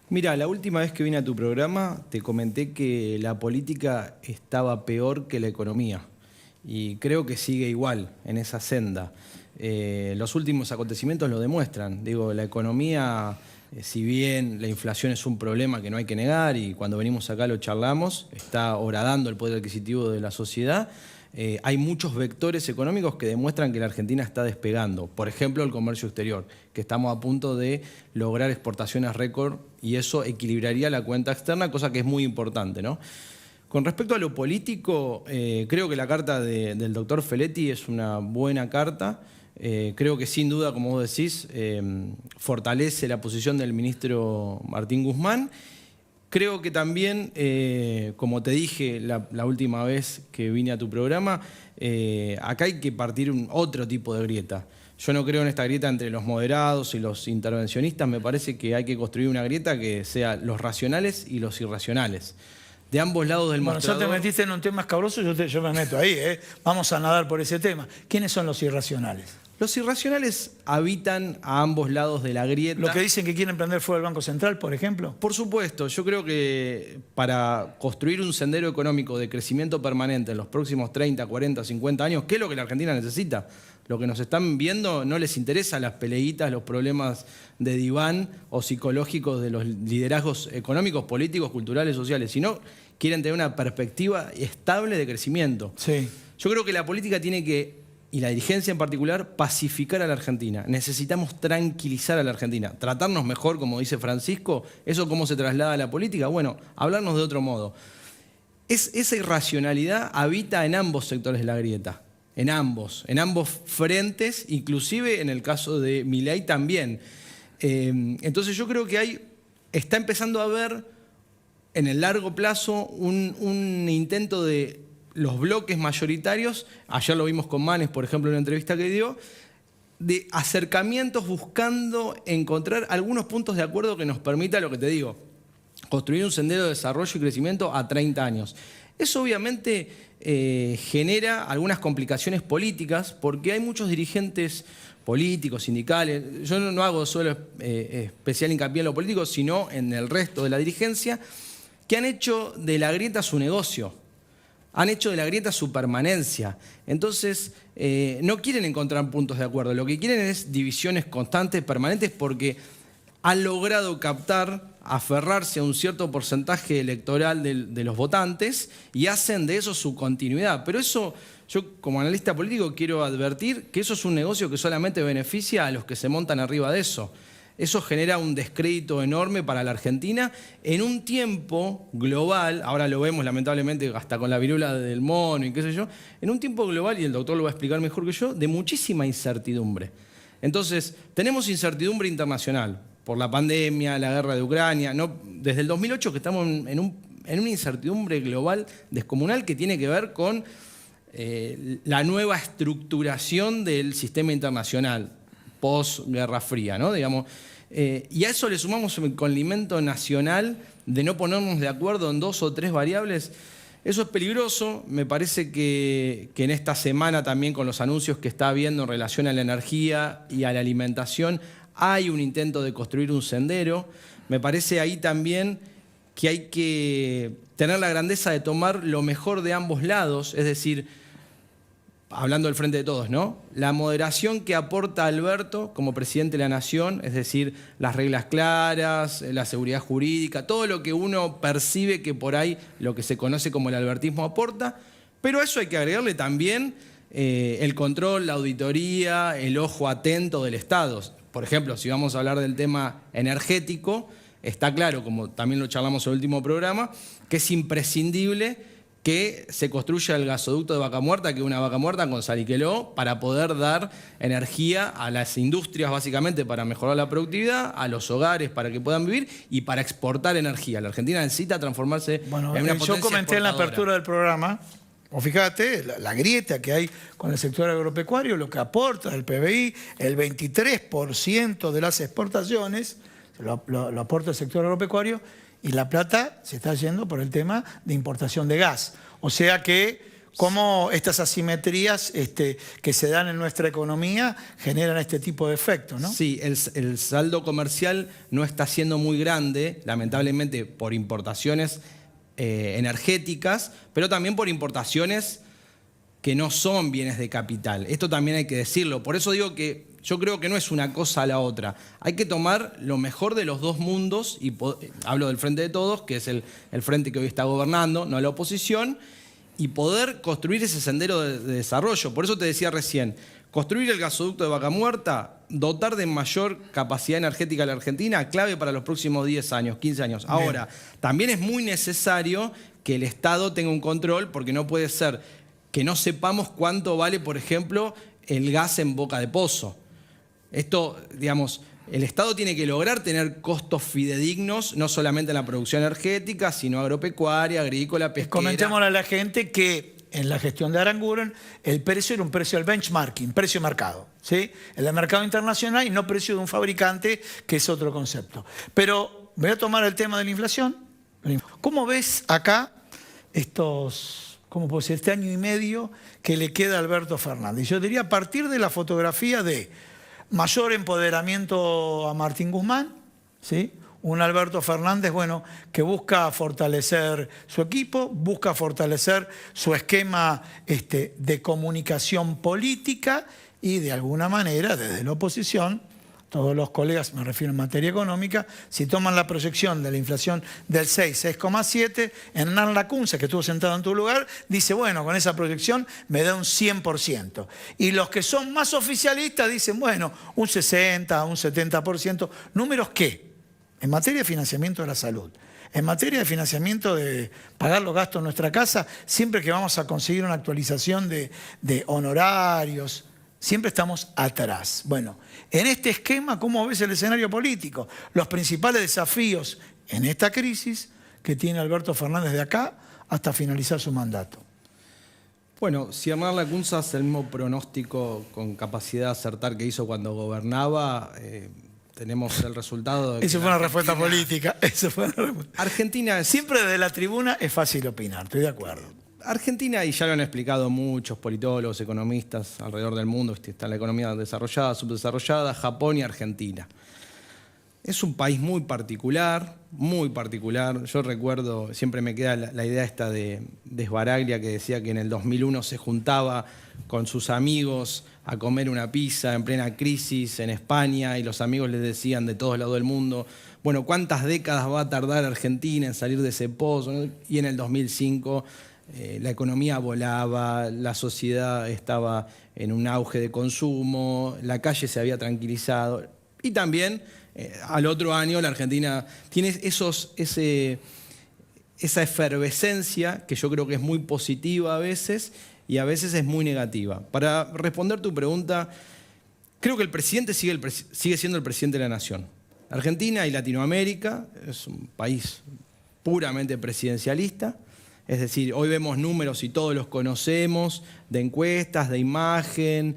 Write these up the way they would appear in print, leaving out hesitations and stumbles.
Mira, la última vez que vine a tu programa te comenté que la política estaba peor que la economía y creo que sigue igual en esa senda. Los últimos acontecimientos lo demuestran. Digo, la economía, si bien la inflación es un problema que no hay que negar y cuando venimos acá lo charlamos, está horadando el poder adquisitivo de la sociedad. Hay muchos vectores económicos que demuestran que la Argentina está despegando. Por ejemplo, el comercio exterior, que estamos a punto de lograr exportaciones récord y eso equilibraría la cuenta externa, cosa que es muy importante, ¿no? Con respecto a lo político, creo que la carta del doctor Feletti es una buena carta. Creo que sin duda, como vos decís, fortalece la posición del ministro Martín Guzmán. Creo que también, como te dije la última vez que vine a tu programa, acá hay que partir otro tipo de grieta. Yo no creo en esta grieta entre los moderados y los intervencionistas. Me parece que hay que construir una grieta que sea los racionales y los irracionales. De ambos lados del mostrador. Bueno, ya te metiste en un tema escabroso, yo me meto ahí, ¿eh? Vamos a nadar por ese tema. ¿Quiénes son los irracionales? Los irracionales habitan a ambos lados de la grieta. ¿Los que dicen que quieren prender fuego al Banco Central, por ejemplo? Por supuesto, yo creo que para construir un sendero económico de crecimiento permanente en los próximos 30, 40, 50 años, ¿qué es lo que la Argentina necesita? Lo que nos están viendo no les interesa las peleitas, los problemas de diván o psicológicos de los liderazgos económicos, políticos, culturales, sociales, sino quieren tener una perspectiva estable de crecimiento. Sí. Yo creo que la política tiene que, y la dirigencia en particular, pacificar a la Argentina. Necesitamos tranquilizar a la Argentina, tratarnos mejor, como dice Francisco. ¿Eso cómo se traslada a la política? Bueno, hablarnos de otro modo. Esa irracionalidad habita en ambos sectores de la grieta, en ambos frentes, inclusive en el caso de Milei también. Entonces yo creo que está empezando a haber en el largo plazo un intento de los bloques mayoritarios, ayer lo vimos con Manes, por ejemplo, en una entrevista que dio, de acercamientos buscando encontrar algunos puntos de acuerdo que nos permita, lo que te digo, construir un sendero de desarrollo y crecimiento a 30 años. Eso obviamente genera algunas complicaciones políticas porque hay muchos dirigentes políticos, sindicales. Yo no hago solo especial hincapié en lo político, sino en el resto de la dirigencia, que han hecho de la grieta su negocio. Han hecho de la grieta su permanencia. Entonces, no quieren encontrar puntos de acuerdo. Lo que quieren es divisiones constantes, permanentes, porque han logrado captar, aferrarse a un cierto porcentaje electoral de los votantes y hacen de eso su continuidad. Pero eso, yo como analista político quiero advertir que eso es un negocio que solamente beneficia a los que se montan arriba de eso. Eso genera un descrédito enorme para la Argentina en un tiempo global, ahora lo vemos lamentablemente hasta con la viruela del mono y qué sé yo, en un tiempo global, y el doctor lo va a explicar mejor que yo, de muchísima incertidumbre. Entonces, tenemos incertidumbre internacional por la pandemia, la guerra de Ucrania, desde el 2008 que estamos en una incertidumbre global descomunal que tiene que ver con la nueva estructuración del sistema internacional post-Guerra Fría, ¿no? Digamos, y a eso le sumamos el condimento nacional de no ponernos de acuerdo en 2 o 3 variables. Eso es peligroso. Me parece que en esta semana también con los anuncios que está habiendo en relación a la energía y a la alimentación hay un intento de construir un sendero. Me parece ahí también que hay que tener la grandeza de tomar lo mejor de ambos lados, es decir, hablando del frente de todos, ¿no? La moderación que aporta Alberto como presidente de la Nación, es decir, las reglas claras, la seguridad jurídica, todo lo que uno percibe que por ahí lo que se conoce como el albertismo aporta, pero a eso hay que agregarle también el control, la auditoría, el ojo atento del Estado. Por ejemplo, si vamos a hablar del tema energético, está claro, como también lo charlamos en el último programa, que es imprescindible que se construya el gasoducto de Vaca Muerta, que es una vaca muerta con Saliqueló, para poder dar energía a las industrias, básicamente para mejorar la productividad, a los hogares para que puedan vivir y para exportar energía. La Argentina necesita transformarse en una potencia yo comenté en la apertura del programa, o fíjate, la grieta que hay con el sector agropecuario, lo que aporta el PBI, el 23% de las exportaciones, lo aporta el sector agropecuario, y la plata se está yendo por el tema de importación de gas. O sea que cómo estas asimetrías que se dan en nuestra economía generan este tipo de efectos, ¿no? Sí, el saldo comercial no está siendo muy grande, lamentablemente por importaciones energéticas, pero también por importaciones que no son bienes de capital. Esto también hay que decirlo. Por eso digo que yo creo que no es una cosa a la otra. Hay que tomar lo mejor de los dos mundos, y hablo del Frente de Todos, que es el frente que hoy está gobernando, no la oposición, y poder construir ese sendero de desarrollo. Por eso te decía recién, construir el gasoducto de Vaca Muerta, dotar de mayor capacidad energética a la Argentina, clave para los próximos 10 años, 15 años. Ahora, también es muy necesario que el Estado tenga un control, porque no puede ser que no sepamos cuánto vale, por ejemplo, el gas en boca de pozo. Esto, digamos, el Estado tiene que lograr tener costos fidedignos, no solamente en la producción energética, sino agropecuaria, agrícola, pesquera. Comentémosle a la gente que en la gestión de Aranguren el precio era un precio del benchmarking, precio de mercado, ¿sí? El de mercado internacional y no precio de un fabricante, que es otro concepto. Pero voy a tomar el tema de la inflación. ¿Cómo ves acá ¿cómo puedo decir? Este año y medio que le queda a Alberto Fernández? Yo diría a partir de la fotografía de mayor empoderamiento a Martín Guzmán, ¿sí? Un Alberto Fernández, bueno, que busca fortalecer su equipo, busca fortalecer su esquema de comunicación política y de alguna manera, desde la oposición, todos los colegas, me refiero en materia económica, si toman la proyección de la inflación del 6,7, Hernán Lacunza, que estuvo sentado en tu lugar, dice, bueno, con esa proyección me da un 100%. Y los que son más oficialistas dicen, bueno, un 60, un 70%. ¿Números qué? En materia de financiamiento de la salud, en materia de financiamiento de pagar los gastos de nuestra casa, siempre que vamos a conseguir una actualización de honorarios, siempre estamos atrás. Bueno, en este esquema, ¿cómo ves el escenario político? Los principales desafíos en esta crisis que tiene Alberto Fernández de acá hasta finalizar su mandato. Bueno, si Hernán Lacunza hace el mismo pronóstico con capacidad de acertar que hizo cuando gobernaba, tenemos el resultado de Eso fue una respuesta política. Eso fue una respuesta. Argentina es... Siempre desde la tribuna es fácil opinar, estoy de acuerdo. Argentina, y ya lo han explicado muchos politólogos, economistas alrededor del mundo, está la economía desarrollada, subdesarrollada, Japón y Argentina. Es un país muy particular, muy particular. Yo recuerdo, siempre me queda la idea esta de Sbaraglia, que decía que en el 2001 se juntaba con sus amigos a comer una pizza en plena crisis en España y los amigos les decían de todos lados del mundo, bueno, ¿cuántas décadas va a tardar Argentina en salir de ese pozo? Y en el 2005... la economía volaba, la sociedad estaba en un auge de consumo, la calle se había tranquilizado y también al otro año la Argentina tiene esa efervescencia que yo creo que es muy positiva a veces y a veces es muy negativa. Para responder tu pregunta, creo que el presidente sigue siendo el presidente de la nación. Argentina y Latinoamérica es un país puramente presidencialista. Es decir, hoy vemos números y todos los conocemos, de encuestas, de imagen,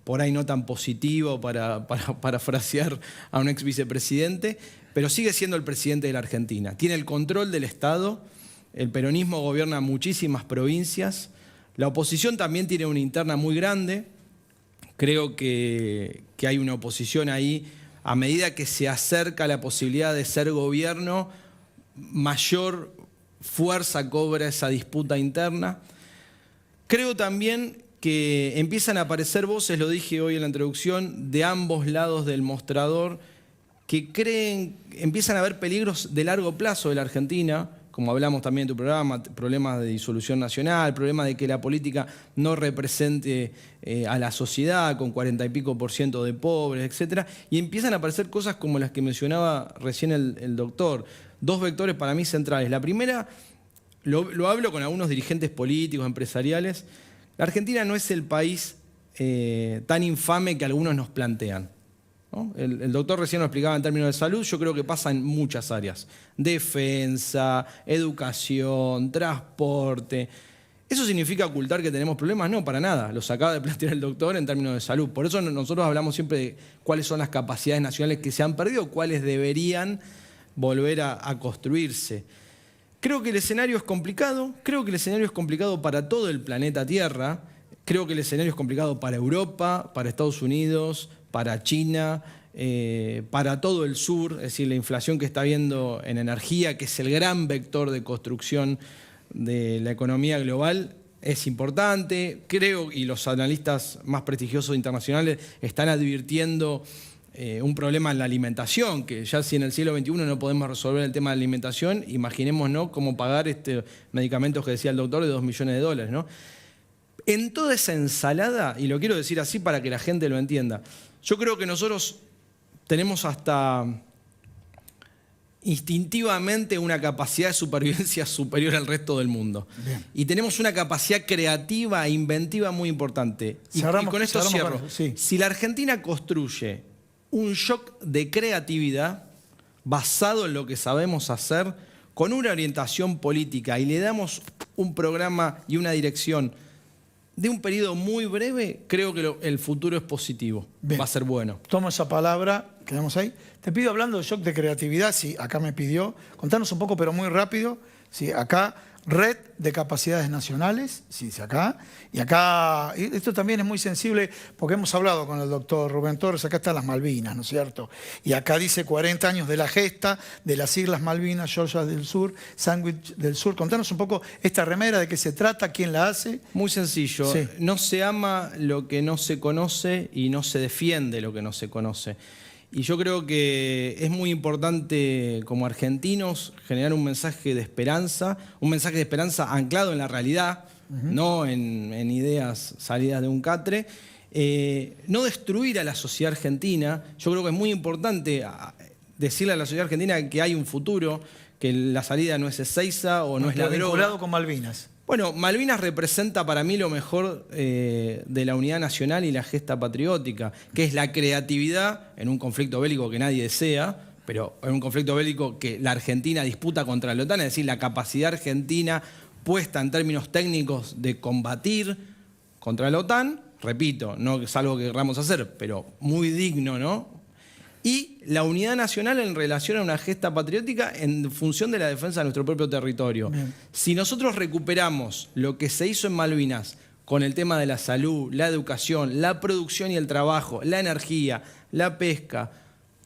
por ahí no tan positivo para parafrasear a un ex vicepresidente, pero sigue siendo el presidente de la Argentina. Tiene el control del Estado, el peronismo gobierna muchísimas provincias, la oposición también tiene una interna muy grande, creo que hay una oposición ahí, a medida que se acerca la posibilidad de ser gobierno, mayor fuerza cobra esa disputa interna. Creo también que empiezan a aparecer voces, lo dije hoy en la introducción, de ambos lados del mostrador, que empiezan a haber peligros de largo plazo de la Argentina, como hablamos también en tu programa, problemas de disolución nacional, problemas de que la política no represente a la sociedad con 40 y pico % de pobres, etc. Y empiezan a aparecer cosas como las que mencionaba recién el doctor. Dos vectores para mí centrales. La primera, lo hablo con algunos dirigentes políticos, empresariales. La Argentina no es el país tan infame que algunos nos plantean, ¿no? El doctor recién lo explicaba en términos de salud, yo creo que pasa en muchas áreas. Defensa, educación, transporte. ¿Eso significa ocultar que tenemos problemas? No, para nada. Los acaba de plantear el doctor en términos de salud. Por eso nosotros hablamos siempre de cuáles son las capacidades nacionales que se han perdido, cuáles deberían volver a construirse. Creo que el escenario es complicado, creo que el escenario es complicado para todo el planeta Tierra, creo que el escenario es complicado para Europa, para Estados Unidos, para China, para todo el sur, es decir, la inflación que está habiendo en energía, que es el gran vector de construcción de la economía global, es importante. Creo, y los analistas más prestigiosos internacionales están advirtiendo un problema en la alimentación, que ya si en el siglo XXI no podemos resolver el tema de la alimentación, imaginémonos cómo pagar medicamentos que decía el doctor de $2 millones, ¿no? En toda esa ensalada, y lo quiero decir así para que la gente lo entienda, yo creo que nosotros tenemos hasta instintivamente una capacidad de supervivencia superior al resto del mundo. Bien. Y tenemos una capacidad creativa e inventiva muy importante. Y con esto cierro. Sí. Si la Argentina construye un shock de creatividad basado en lo que sabemos hacer, con una orientación política, y le damos un programa y una dirección de un periodo muy breve, creo que el futuro es positivo. Bien. Va a ser bueno. Tomo esa palabra, quedamos ahí. Te pido, hablando de shock de creatividad, sí, acá me pidió, contanos un poco, pero muy rápido, sí, acá, Red de Capacidades Nacionales, sí, dice acá, y acá, esto también es muy sensible, porque hemos hablado con el doctor Rubén Torres, acá están las Malvinas, ¿no es cierto? Y acá dice 40 años de la gesta de las Islas Malvinas, Georgia del Sur, Sandwich del Sur. Contanos un poco esta remera, de qué se trata, quién la hace. Muy sencillo, sí. No se ama lo que no se conoce y no se defiende lo que no se conoce. Y yo creo que es muy importante como argentinos generar un mensaje de esperanza anclado en la realidad, no en ideas salidas de un catre, no destruir a la sociedad argentina. Yo creo que es muy importante decirle a la sociedad argentina que hay un futuro, que la salida no es Ezeiza o no es la droga. Vinculado con Malvinas. Bueno, Malvinas representa para mí lo mejor de la unidad nacional y la gesta patriótica, que es la creatividad en un conflicto bélico que nadie desea, pero en un conflicto bélico que la Argentina disputa contra la OTAN, es decir, la capacidad argentina puesta en términos técnicos de combatir contra la OTAN, repito, no es algo que queramos hacer, pero muy digno, ¿no? Y la unidad nacional en relación a una gesta patriótica en función de la defensa de nuestro propio territorio. Bien. Si nosotros recuperamos lo que se hizo en Malvinas con el tema de la salud, la educación, la producción y el trabajo, la energía, la pesca,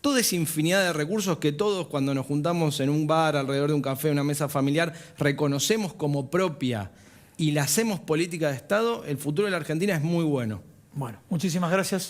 toda esa infinidad de recursos que todos cuando nos juntamos en un bar, alrededor de un café, una mesa familiar, reconocemos como propia y la hacemos política de Estado, el futuro de la Argentina es muy bueno. Bueno, muchísimas gracias.